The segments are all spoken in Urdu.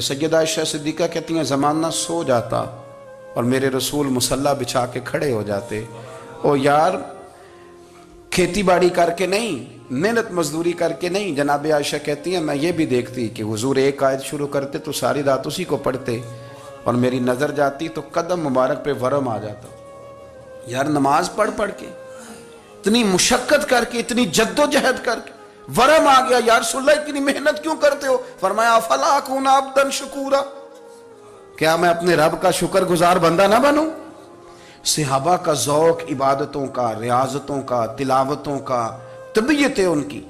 سیدہ عائشہ صدیقہ کہتی ہیں زمانہ سو جاتا اور میرے رسول مصلی بچھا کے کھڑے ہو جاتے. او یار کھیتی باڑی کر کے نہیں، محنت مزدوری کر کے نہیں. جناب عائشہ کہتی ہیں میں یہ بھی دیکھتی کہ حضور ایک آیت شروع کرتے تو ساری رات اسی کو پڑھتے، اور میری نظر جاتی تو قدم مبارک پہ ورم آ جاتا. یار نماز پڑھ پڑھ کے، اتنی مشقت کر کے، اتنی جد و جہد کر کے ورم آ گیا. یا رسول اللہ اتنی محنت کیوں کرتے ہو؟ فرمایا افلا اکون عبدا شکورا، کیا میں اپنے رب کا شکر گزار بندہ نہ بنوں؟ صحابہ کا ذوق عبادتوں کا، ریاضتوں کا، تلاوتوں کا، طبیعت ان کی،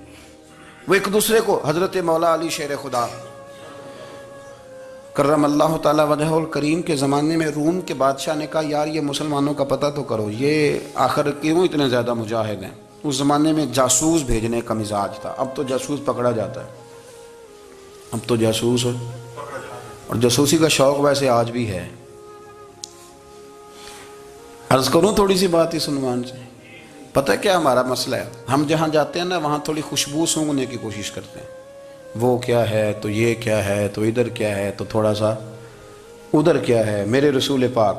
وہ ایک دوسرے کو. حضرت مولا علی شیر خدا کرم اللہ تعالی وجہہ الکریم کے زمانے میں روم کے بادشاہ نے کہا یار یہ مسلمانوں کا پتہ تو کرو، یہ آخر کیوں اتنے زیادہ مجاہد ہیں. اس زمانے میں جاسوس بھیجنے کا مزاج تھا. اب تو جاسوس پکڑا جاتا ہے، اب تو جاسوس، اور جاسوسی کا شوق ویسے آج بھی ہے. عرض کروں تھوڑی سی بات اس عنوان سے. پتہ کیا ہمارا مسئلہ ہے؟ ہم جہاں جاتے ہیں نا وہاں تھوڑی خوشبو سونگنے کی کوشش کرتے ہیں. وہ کیا ہے تو یہ کیا ہے تو ادھر کیا ہے تو تھوڑا سا ادھر کیا ہے. میرے رسول پاک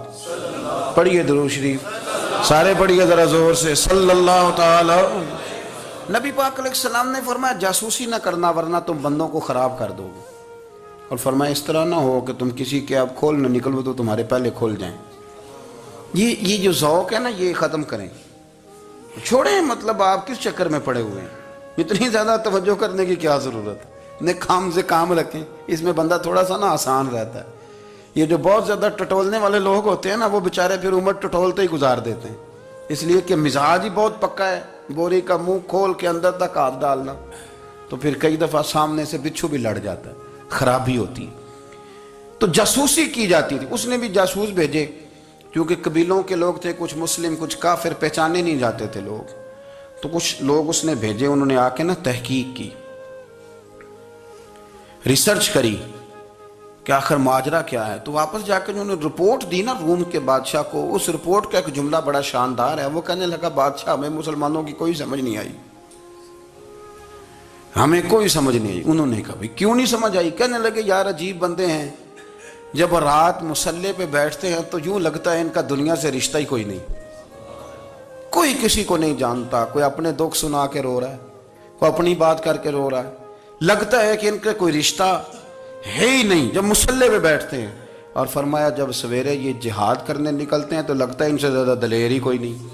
پڑھیے درود شریف، سارے پڑھیے ذرا زور سے صلی اللہ تعالی. نبی پاک علیہ السلام نے فرمایا جاسوسی نہ کرنا ورنہ تم بندوں کو خراب کر دو گے. اور فرمایا اس طرح نہ ہو کہ تم کسی کے آپ کھول نہ نکلو تو تمہارے پہلے کھول جائیں. یہ جو ذوق ہے نا یہ ختم کریں، چھوڑیں. مطلب آپ کس چکر میں پڑے ہوئے ہیں؟ اتنی زیادہ توجہ کرنے کی کیا ضرورت ہے؟ کام سے کام رکھیں، اس میں بندہ تھوڑا سا نا آسان رہتا ہے. یہ جو بہت زیادہ ٹٹولنے والے لوگ ہوتے ہیں نا وہ بےچارے پھر عمر ٹٹولتے ہی گزار دیتے ہیں، اس لیے کہ مزاج ہی بہت پکا ہے. بوری کا منہ کھول کے اندر تک ہاتھ ڈالنا، تو پھر کئی دفعہ سامنے سے بچھو بھی لڑ جاتا ہے، خرابی ہوتی ہے. تو جاسوسی کی جاتی تھی. اس نے بھی جاسوس بھیجے کیونکہ قبیلوں کے لوگ تھے، کچھ مسلم کچھ کافر، پہچانے نہیں جاتے تھے لوگ. تو کچھ لوگ اس نے بھیجے، انہوں نے آ کے نا تحقیق کی، ریسرچ کری کہ آخر ماجرا کیا ہے. تو واپس جا کے انہوں نے رپورٹ دی نا روم کے بادشاہ کو. اس رپورٹ کا ایک جملہ بڑا شاندار ہے. وہ کہنے لگا بادشاہ ہمیں مسلمانوں کی کوئی سمجھ نہیں آئی، ہمیں کوئی سمجھ نہیں آئی. انہوں نے کہا کیوں نہیں سمجھ آئی؟ کہنے لگے یار عجیب بندے ہیں، جب رات مصلی پہ بیٹھتے ہیں تو یوں لگتا ہے ان کا دنیا سے رشتہ ہی کوئی نہیں، کوئی کسی کو نہیں جانتا. کوئی اپنے دکھ سنا کے رو رہا ہے، کوئی اپنی بات کر کے رو رہا ہے. لگتا ہے کہ ان کا کوئی رشتہ ہے ہی نہیں جب مصلی پہ بیٹھتے ہیں. اور فرمایا جب سویرے یہ جہاد کرنے نکلتے ہیں تو لگتا ہے ان سے زیادہ دلیر ہی کوئی نہیں.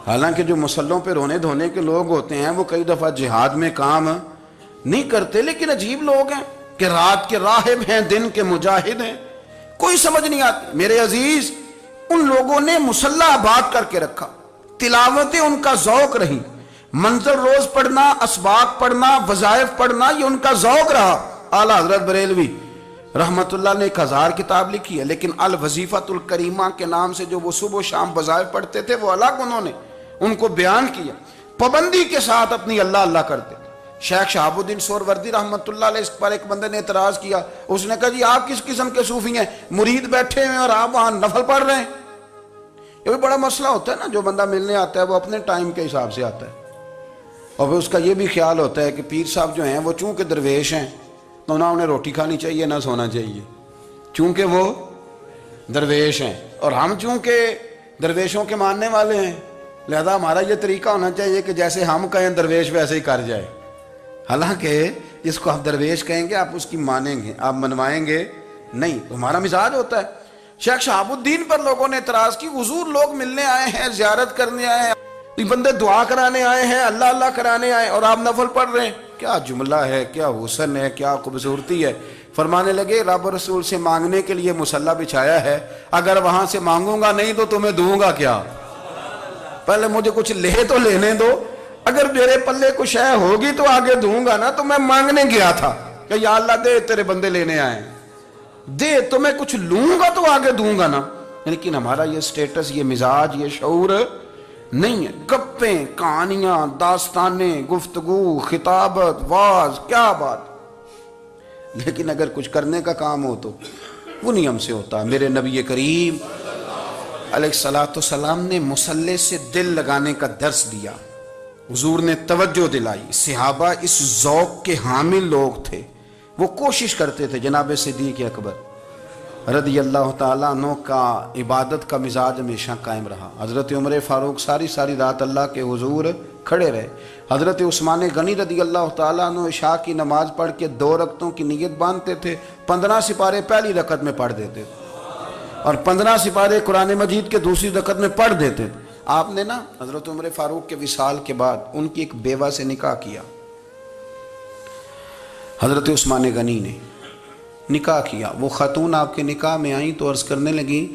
حالانکہ جو مسلوں پہ رونے دھونے کے لوگ ہوتے ہیں وہ کئی دفعہ جہاد میں کام نہیں کرتے، لیکن عجیب لوگ ہیں کہ رات کے راہب ہیں، دن کے مجاہد ہیں، کوئی سمجھ نہیں آتی. میرے عزیز ان لوگوں نے مصلی آباد کر کے رکھا، تلاوتیں ان کا ذوق رہی، منظر روز پڑھنا، اسباق پڑھنا، وظائف پڑھنا، یہ ان کا ذوق رہا. اعلیٰ حضرت بریلوی رحمت اللہ نے 1000 کتاب لکھی ہے، لیکن الوظیفۃ الکریمہ کے نام سے جو وہ صبح و شام وظائف پڑھتے تھے وہ الگ انہوں نے ان کو بیان کیا. پابندی کے ساتھ اپنی اللہ اللہ کرتے تھے. شیخ شہاب الدین سہروردی رحمت اللہ علیہ اس پر ایک بندے نے اعتراض کیا. اس نے کہا جی آپ کس قسم کے صوفی ہیں، مرید بیٹھے ہیں اور آپ وہاں نفل پڑھ رہے ہیں؟ یہ بھی بڑا مسئلہ ہوتا ہے نا. جو بندہ ملنے آتا ہے وہ اپنے ٹائم کے حساب سے آتا ہے، اور پھر اس کا یہ بھی خیال ہوتا ہے کہ پیر صاحب جو ہیں وہ چونکہ درویش ہیں تو نہ انہیں روٹی کھانی چاہیے نہ سونا چاہیے، چونکہ وہ درویش ہیں، اور ہم چونکہ درویشوں کے ماننے والے ہیں لہذا ہمارا یہ طریقہ ہونا چاہیے کہ جیسے ہم کہیں درویش ویسے ہی کر جائے. حالانکہ جس کو آپ درویش کہیں گے آپ اس کی مانیں گے، آپ منوائیں گے نہیں، ہمارا مزاج ہوتا ہے. شیخ شہاب الدین پر لوگوں نے اعتراض کی، حضور لوگ ملنے آئے ہیں، زیارت کرنے آئے ہیں، بندے دعا کرانے آئے ہیں، اللہ اللہ کرانے آئے اور آپ نفل پڑھ رہے ہیں. کیا جملہ ہے، کیا حسن ہے، کیا خوبصورتی ہے. فرمانے لگے رب رسول سے مانگنے کے لیے مصلی بچھایا ہے، اگر وہاں سے مانگوں گا نہیں تو تمہیں دوں گا کیا؟ پہلے مجھے کچھ لے تو لینے دو، اگر میرے پلے کچھ ہے ہوگی تو آگے دوں گا نا. تو میں مانگنے گیا تھا کہ یا اللہ دے تیرے بندے لینے آئے، دے تو میں کچھ لوں گا تو آگے دوں گا نا. لیکن ہمارا یہ سٹیٹس، یہ مزاج، یہ شعور نہیں ہے. گپیں، کہانیاں، داستانیں، گفتگو، خطابت، واز، کیا بات. لیکن اگر کچھ کرنے کا کام ہو تو وہ نہیں ہم سے ہوتا. میرے نبی کریم علیہ السلام نے مصلی سے دل لگانے کا درس دیا. حضور نے توجہ دلائی. صحابہ اس ذوق کے حامل لوگ تھے. وہ کوشش کرتے تھے جناب صدیق اکبر رضی اللہ تعالیٰ عنہ کا عبادت کا مزاج ہمیشہ قائم رہا. حضرت عمر فاروق ساری رات اللہ کے حضور کھڑے رہے. حضرت عثمان غنی رضی اللہ تعالیٰ عنہ عشاء کی نماز پڑھ کے 2 رکعتوں کی نیت باندھتے تھے. 15 سپارے پہلی رکعت میں پڑھ دیتے تھے اور 15 سپارے قرآن مجید کے دوسری رکعت میں پڑھ دیتے تھے. آپ نے نا حضرت عمر فاروق کے وصال کے بعد ان کی ایک بیوہ سے نکاح کیا. حضرت عثمان غنی نے نکاح کیا. وہ خاتون آپ کے نکاح میں آئیں تو عرض کرنے لگیں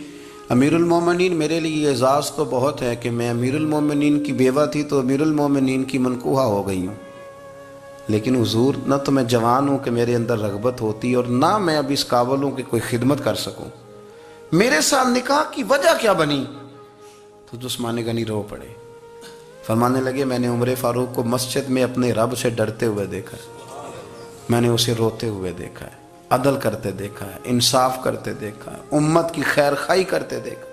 امیر المومنین میرے لیے اعزاز تو بہت ہے کہ میں امیر المومنین کی بیوہ تھی تو امیر المومنین کی منکوحہ ہو گئی ہوں، لیکن حضور نہ تو میں جوان ہوں کہ میرے اندر رغبت ہوتی اور نہ میں اب اس قابل ہوں کہ کوئی خدمت کر سکوں، میرے ساتھ نکاح کی وجہ کیا بنی؟ تو عثمان غنی رو پڑے. فرمانے لگے میں نے عمر فاروق کو مسجد میں اپنے رب سے ڈرتے ہوئے دیکھا ہے، میں نے اسے روتے ہوئے دیکھا ہے، عدل کرتے دیکھا ہے، انصاف کرتے دیکھا ہے، امت کی خیر خواہی کرتے دیکھا.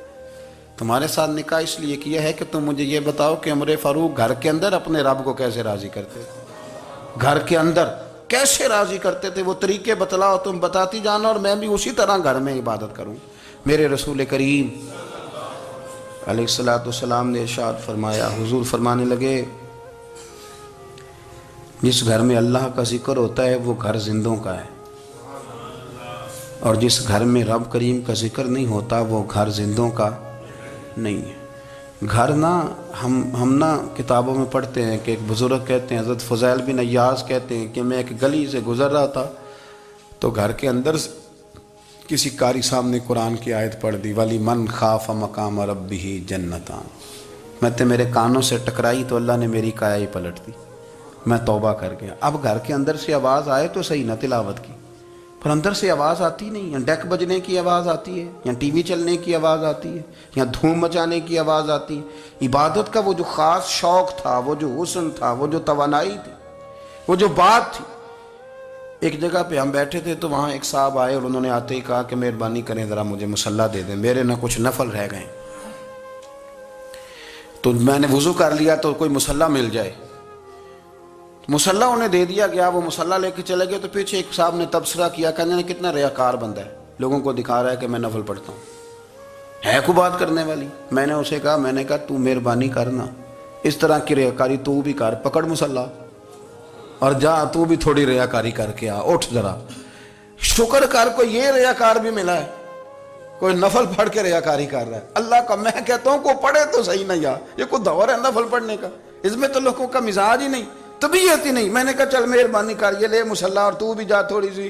تمہارے ساتھ نکاح اس لیے کیا ہے کہ تم مجھے یہ بتاؤ کہ عمر فاروق گھر کے اندر اپنے رب کو کیسے راضی کرتے تھے، گھر کے اندر کیسے راضی کرتے تھے، وہ طریقے بتلاؤ، تم بتاتی جانا اور میں بھی اسی طرح گھر میں عبادت کروں. میرے رسول کریم علیہ السلام نے ارشاد فرمایا، حضور فرمانے لگے جس گھر میں اللہ کا ذکر ہوتا ہے وہ گھر زندوں کا ہے، اور جس گھر میں رب کریم کا ذکر نہیں ہوتا وہ گھر زندوں کا نہیں ہے. گھر نا ہم نا کتابوں میں پڑھتے ہیں کہ ایک بزرگ کہتے ہیں، حضرت فضیل بن عیاض کہتے ہیں کہ میں ایک گلی سے گزر رہا تھا تو گھر کے اندر کسی قاری صاحب نے قرآن کی آیت پڑھ دی ولی من خاف مقام ربہ جنتان. میں تے میرے کانوں سے ٹکرائی تو اللہ نے میری کایا ہی پلٹ دی، میں توبہ کر گیا. اب گھر کے اندر سے آواز آئے تو صحیح نہ تلاوت کی، پر اندر سے آواز آتی نہیں، یا ڈیک بجنے کی آواز آتی ہے، یا ٹی وی چلنے کی آواز آتی ہے، یا دھوم مچانے کی آواز آتی ہے. عبادت کا وہ جو خاص شوق تھا، وہ جو حسن تھا، وہ جو توانائی تھی، وہ جو بات تھی. ایک جگہ پہ ہم بیٹھے تھے تو وہاں ایک صاحب آئے اور انہوں نے آتے ہی کہا کہ مہربانی کریں ذرا مجھے مصلی دے دیں، میرے نہ کچھ نفل رہ گئے. تو میں نے وضو کر لیا تو کوئی مصلی مل جائے. مصلی انہیں دے دیا گیا، وہ مصلی لے کے چلے گئے تو پیچھے ایک صاحب نے تبصرہ کیا، کہنے نے کتنا ریاکار بندہ ہے، لوگوں کو دکھا رہا ہے کہ میں نفل پڑھتا ہوں، ہے کو بات کرنے والی. میں نے اسے کہا، میں نے کہا تو مہربانی کرنا اس طرح کی ریاکاری تو بھی کر، پکڑ مصلی اور جا تو بھی تھوڑی ریاکاری کر کے آ، اٹھ ذرا شکر کر کوئی یہ ریاکار بھی ملا ہے، کوئی نفل پڑھ کے ریاکاری کر رہا ہے. اللہ کا میں کہتا ہوں کو پڑھے تو صحیح نہیں، یہ کوئی دور ہے نفل پڑھنے کا؟ اس میں تو لوگوں کا مزاج ہی نہیں، طبیعت ہی نہیں. میں نے کہا چل مہربانی کر یہ لے مصلی اور تو بھی جا تھوڑی سی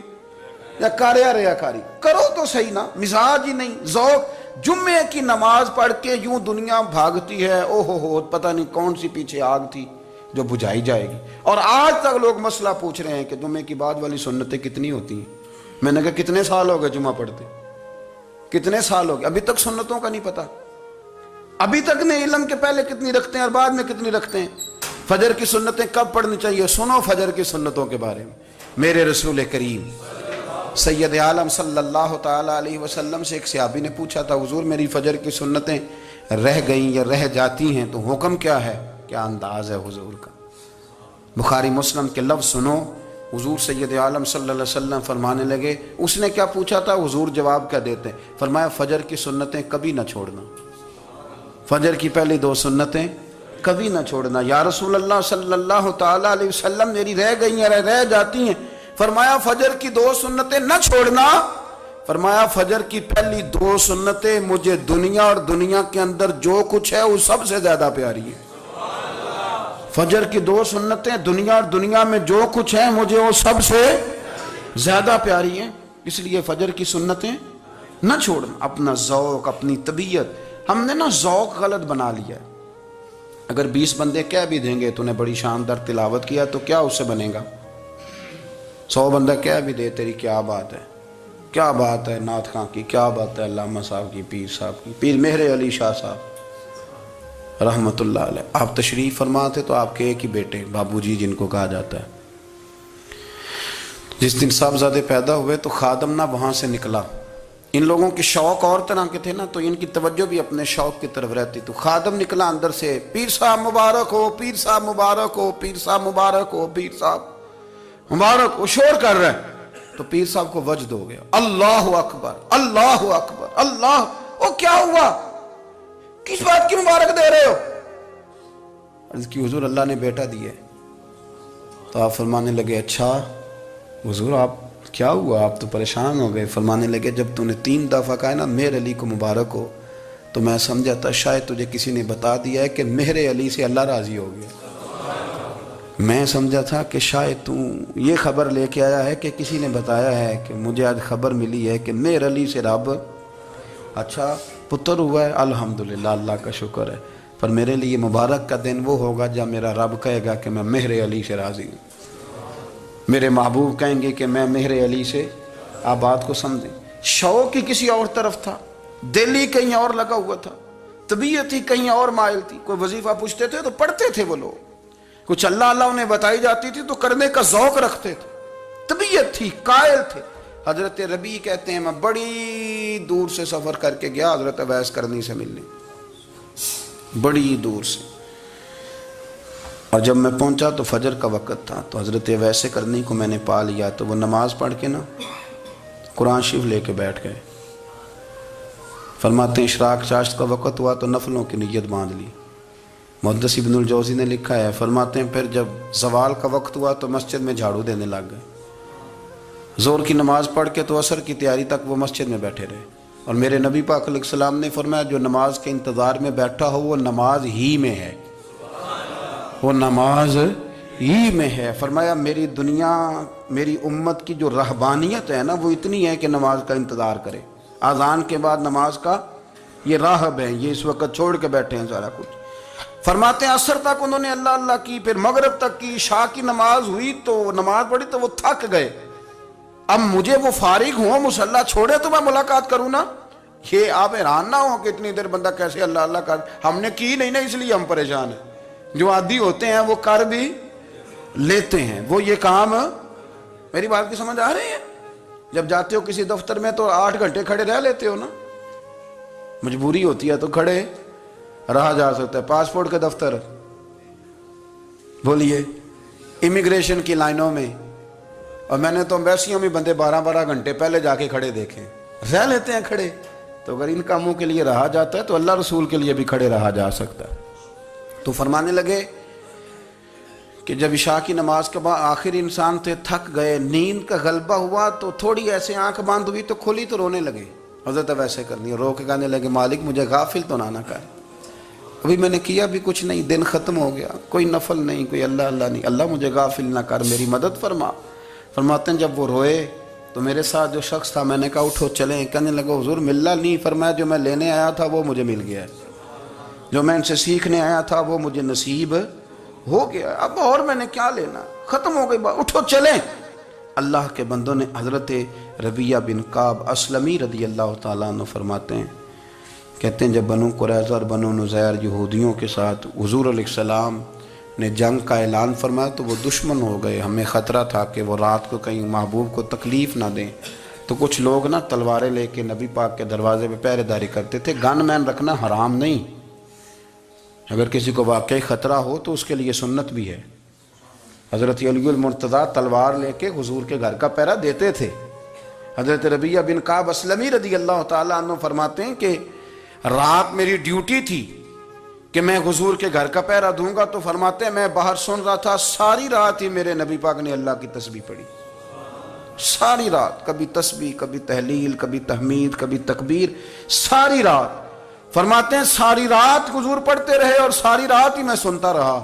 یا کر یا ریاکاری کرو تو صحیح نا. مزاج ہی نہیں، ذوق. جمعے کی نماز پڑھ کے یوں دنیا بھاگتی ہے، او ہو پتہ نہیں کون سی پیچھے آگ تھی جو بجھائی جائے گی. اور آج تک لوگ مسئلہ پوچھ رہے ہیں کہ جمعے کی بعد والی سنتیں کتنی ہوتی ہیں. میں نے کہا کتنے سال ہو گئے جمعہ پڑھتے، کتنے سال ہو گئے، ابھی تک سنتوں کا نہیں پتا، ابھی تک نہیں علم کے پہلے کتنی رکھتے ہیں اور بعد میں کتنی رکھتے ہیں. فجر کی سنتیں کب پڑھنی چاہیے؟ سنو فجر کی سنتوں کے بارے میں. میرے رسول کریم سید عالم صلی اللہ تعالی علیہ وسلم سے ایک صحابی نے پوچھا تھا، حضور میری فجر کی سنتیں رہ گئیں یا رہ جاتی ہیں تو حکم کیا ہے؟ کیا انداز ہے حضور کا. بخاری مسلم کے لفظ سنو. حضور سید عالم صلی اللہ علیہ وسلم فرمانے لگے، اس نے کیا پوچھا تھا، حضور جواب کیا دیتے ہیں؟ فرمایا فجر کی سنتیں کبھی نہ چھوڑنا، فجر کی پہلی 2 سنتیں کبھی نہ چھوڑنا. یا رسول اللہ صلی اللہ تعالی علیہ وسلم میری رہ گئی ہیں، رہ جاتی ہیں. فرمایا فجر کی 2 سنتیں نہ چھوڑنا. فرمایا فجر کی پہلی 2 سنتیں مجھے دنیا اور دنیا کے اندر جو کچھ ہے وہ سب سے زیادہ پیاری ہے. فجر کی 2 سنتیں دنیا اور دنیا میں جو کچھ ہے مجھے وہ سب سے زیادہ پیاری ہیں. اس لیے فجر کی سنتیں نہ چھوڑنا. اپنا ذوق، اپنی طبیعت، ہم نے نا ذوق غلط بنا لیا ہے. اگر 20 بندے کہہ بھی دیں گے تو نے بڑی شاندار تلاوت کیا تو کیا اس سے بنے گا؟ 100 بندہ کہہ بھی دے تیری کیا بات ہے، کیا بات ہے نعت خاں کی، کیا بات ہے علامہ صاحب کی، پیر صاحب کی، پیر مہر علی شاہ صاحب رحمت اللہ علیہ. آپ تشریف فرما تھے تو آپ کے ایک ہی بیٹے بابو جی جن کو کہا جاتا ہے، جس دن صاحبزادے پیدا ہوئے تو خادم نہ وہاں سے نکلا. ان لوگوں کے شوق اور طرح کے تھے نا تو ان کی توجہ بھی اپنے شوق کی طرف رہتی. تو خادم نکلا اندر سے، پیر صاحب مبارک ہو، پیر صاحب مبارک ہو، پیر صاحب مبارک ہو، پیر صاحب مبارک ہو، شور کر رہا ہے. تو تو پیر صاحب کو وجد ہو گیا، اللہ اکبر اللہ اکبر اللہ، وہ کیا ہوا، کس بات کی مبارک دے رہے ہو؟ عرض کی حضور اللہ نے بیٹا دیے۔ تو آپ فرمانے لگے اچھا حضور آپ کیا ہوا، آپ تو پریشان ہو گئے۔ فرمانے لگے جب تو نے 3 دفعہ کہا نا مہر علی کو مبارک ہو، تو میں سمجھا تھا شاید تجھے کسی نے بتا دیا ہے کہ مہر علی سے اللہ راضی ہو گیا۔ میں سمجھا تھا کہ شاید تو یہ خبر لے کے آیا ہے کہ کسی نے بتایا ہے کہ مجھے آج خبر ملی ہے کہ مہر علی سے رب اچھا پتر ہوا ہے، الحمدللہ اللہ کا شکر ہے، پر میرے لیے مبارک کا دن وہ ہوگا جب میرا رب کہے گا کہ میں مہر علی سے راضی ہوں، میرے محبوب کہیں گے کہ میں مہر علی سے۔ آپ بات کو سمجھیں، شوق ہی کسی اور طرف تھا، دل ہی کہیں اور لگا ہوا تھا، طبیعت ہی کہیں اور مائل تھی۔ کوئی وظیفہ پوچھتے تھے تو پڑھتے تھے وہ لوگ، کچھ اللہ اللہ انہیں بتائی جاتی تھی تو کرنے کا ذوق رکھتے تھے، طبیعت تھی، قائل تھے۔ حضرت ربیع کہتے ہیں میں بڑی دور سے سفر کر کے گیا حضرت اویس کرنی سے ملنے، بڑی دور سے، اور جب میں پہنچا تو فجر کا وقت تھا، تو حضرت اویس کرنی کو میں نے پا لیا، تو وہ نماز پڑھ کے نا قرآن شریف لے کے بیٹھ گئے۔ فرماتے ہیں اشراق چاشت کا وقت ہوا تو نفلوں کی نیت باندھ لی۔ محدث ابن الجوزی نے لکھا ہے، فرماتے ہیں پھر جب زوال کا وقت ہوا تو مسجد میں جھاڑو دینے لگ گئے، زور کی نماز پڑھ کے تو عصر کی تیاری تک وہ مسجد میں بیٹھے رہے، اور میرے نبی پاک علیہ السلام نے فرمایا جو نماز کے انتظار میں بیٹھا ہو وہ نماز ہی میں ہے، وہ نماز ہی میں ہے۔ فرمایا میری دنیا میری امت کی جو رہبانیت ہے نا وہ اتنی ہے کہ نماز کا انتظار کرے، اذان کے بعد نماز کا یہ راہب ہیں، یہ اس وقت چھوڑ کے بیٹھے ہیں سارا کچھ۔ فرماتے ہیں عصر تک انہوں نے اللہ اللہ کی، پھر مغرب تک کی، عشاء کی نماز ہوئی تو نماز پڑھی تو وہ تھک گئے، اب مجھے وہ فارغ ہوں مصلی چھوڑے تو میں ملاقات کروں نا۔ یہ آپ حیران نہ ہو کہ اتنی دیر بندہ کیسے اللہ اللہ کر، ہم نے کی نہیں نا اس لیے ہم پریشان ہیں، جو عادی ہوتے ہیں وہ کر بھی لیتے ہیں، وہ یہ کام۔ میری بات کی سمجھ آ رہی ہے؟ جب جاتے ہو کسی دفتر میں تو 8 گھنٹے کھڑے رہ لیتے ہو نا، مجبوری ہوتی ہے تو کھڑے رہا جا سکتا ہے۔ پاسپورٹ کے دفتر بولیے، امیگریشن کی لائنوں میں، اور میں نے تو امبیسیوں میں بندے 12 گھنٹے پہلے جا کے کھڑے دیکھیں، رہ لیتے ہیں کھڑے۔ تو اگر ان کاموں کے لیے رہا جاتا ہے تو اللہ رسول کے لیے بھی کھڑے رہا جا سکتا ہے۔ تو فرمانے لگے کہ جب عشاء کی نماز کے بعد آخر انسان تھے، تھک گئے، نیند کا غلبہ ہوا تو تھوڑی ایسے آنکھ بند ہوئی تو کھلی تو رونے لگے۔ حضرت ویسے کرنی رو کے کہنے لگے مالک مجھے غافل تو نہ کر، ابھی میں نے کیا بھی کچھ نہیں، دن ختم ہو گیا، کوئی نفل نہیں، کوئی اللہ اللہ نہیں، اللہ مجھے غافل نہ کر، میری مدد فرما۔ فرماتے ہیں جب وہ روئے تو میرے ساتھ جو شخص تھا میں نے کہا اٹھو چلیں، کہنے لگا حضور ملنا نہیں، فرمایا جو میں لینے آیا تھا وہ مجھے مل گیا ہے، جو میں ان سے سیکھنے آیا تھا وہ مجھے نصیب ہو گیا، اب اور میں نے کیا لینا، ختم ہو گئی بات، اٹھو چلیں۔ اللہ کے بندوں نے حضرت ربیعہ بن کعب اسلمی رضی اللہ تعالیٰ عنہ فرماتے ہیں، کہتے ہیں جب بنو قریظہ اور بنو نذیر یہودیوں کے ساتھ حضور علیہ السلام نے جنگ کا اعلان فرمایا تو وہ دشمن ہو گئے، ہمیں خطرہ تھا کہ وہ رات کو کہیں محبوب کو تکلیف نہ دیں، تو کچھ لوگ نا تلواریں لے کے نبی پاک کے دروازے پہ پہرے داری کرتے تھے۔ گن مین رکھنا حرام نہیں، اگر کسی کو واقعی خطرہ ہو تو اس کے لیے سنت بھی ہے۔ حضرت علی المرتضیٰ تلوار لے کے حضور کے گھر کا پہرا دیتے تھے۔ حضرت ربیعہ بن کعب اسلمی رضی اللہ تعالیٰ عنہ فرماتے ہیں کہ رات میری ڈیوٹی تھی کہ میں حضور کے گھر کا پہرا دوں گا، تو فرماتے ہیں میں باہر سن رہا تھا، ساری رات ہی میرے نبی پاک نے اللہ کی تسبیح پڑھی، ساری رات، کبھی تسبیح، کبھی تحلیل، کبھی تحمید، کبھی تکبیر، ساری رات۔ فرماتے ہیں ساری رات حضور پڑھتے رہے اور ساری رات ہی میں سنتا رہا،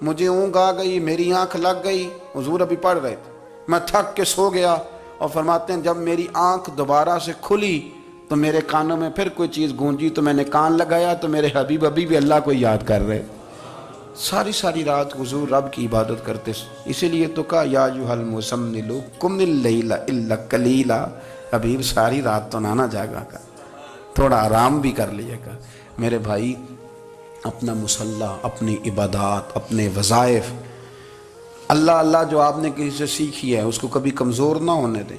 مجھے اونگ آ گئی، میری آنکھ لگ گئی، حضور ابھی پڑھ رہے تھے، میں تھک کے سو گیا، اور فرماتے ہیں جب میری آنکھ دوبارہ سے کھلی تو میرے کانوں میں پھر کوئی چیز گونجی، تو میں نے کان لگایا تو میرے حبیب ابھی بھی اللہ کو یاد کر رہے، ساری رات حضور رب کی عبادت کرتے۔ اسی لیے تو کہا یا ایھا المزمل قم اللیل الا قلیلا، حبیب ساری رات تو نہ جاگا کر، تھوڑا آرام بھی کر لیے گا۔ میرے بھائی اپنا مصلی، اپنی عبادات، اپنے وظائف، اللہ اللہ جو آپ نے کسی سے سیکھی ہے اس کو کبھی کمزور نہ ہونے دیں۔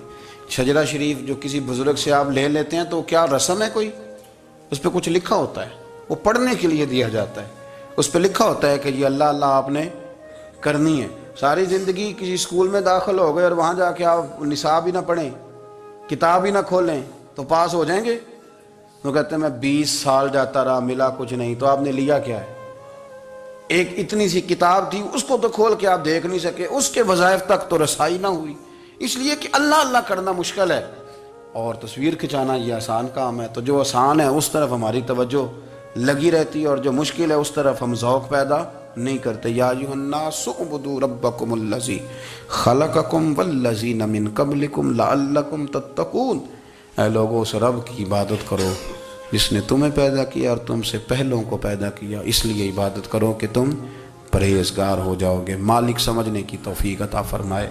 شجرہ شریف جو کسی بزرگ سے آپ لے لیتے ہیں تو کیا رسم ہے کوئی؟ اس پہ کچھ لکھا ہوتا ہے، وہ پڑھنے کے لیے دیا جاتا ہے، اس پہ لکھا ہوتا ہے کہ یہ اللہ اللہ آپ نے کرنی ہے۔ ساری زندگی کسی اسکول میں داخل ہو گئے اور وہاں جا کے آپ نصاب ہی نہ پڑھیں، کتاب ہی نہ کھولیں تو پاس ہو جائیں گے؟ وہ کہتے ہیں میں 20 سال جاتا رہا ملا کچھ نہیں، تو آپ نے لیا کیا ہے؟ ایک اتنی سی کتاب تھی، اس کو تو کھول کے آپ دیکھ نہیں سکے، اس کے وظائف تک تو رسائی نہ ہوئی، اس لیے کہ اللہ اللہ کرنا مشکل ہے اور تصویر کھنچانا یہ آسان کام ہے۔ تو جو آسان ہے اس طرف ہماری توجہ لگی رہتی ہے اور جو مشکل ہے اس طرف ہم ذوق پیدا نہیں کرتے۔ یا ایھا الناس اعبدوا ربکم الذی خلقکم والذین من قبلکم لعلکم تتقون، اے لوگوں اس رب کی عبادت کرو جس نے تمہیں پیدا کیا اور تم سے پہلوں کو پیدا کیا، اس لیے عبادت کرو کہ تم پرہیزگار ہو جاؤ گے۔ مالک سمجھنے کی توفیق عطا فرمائے۔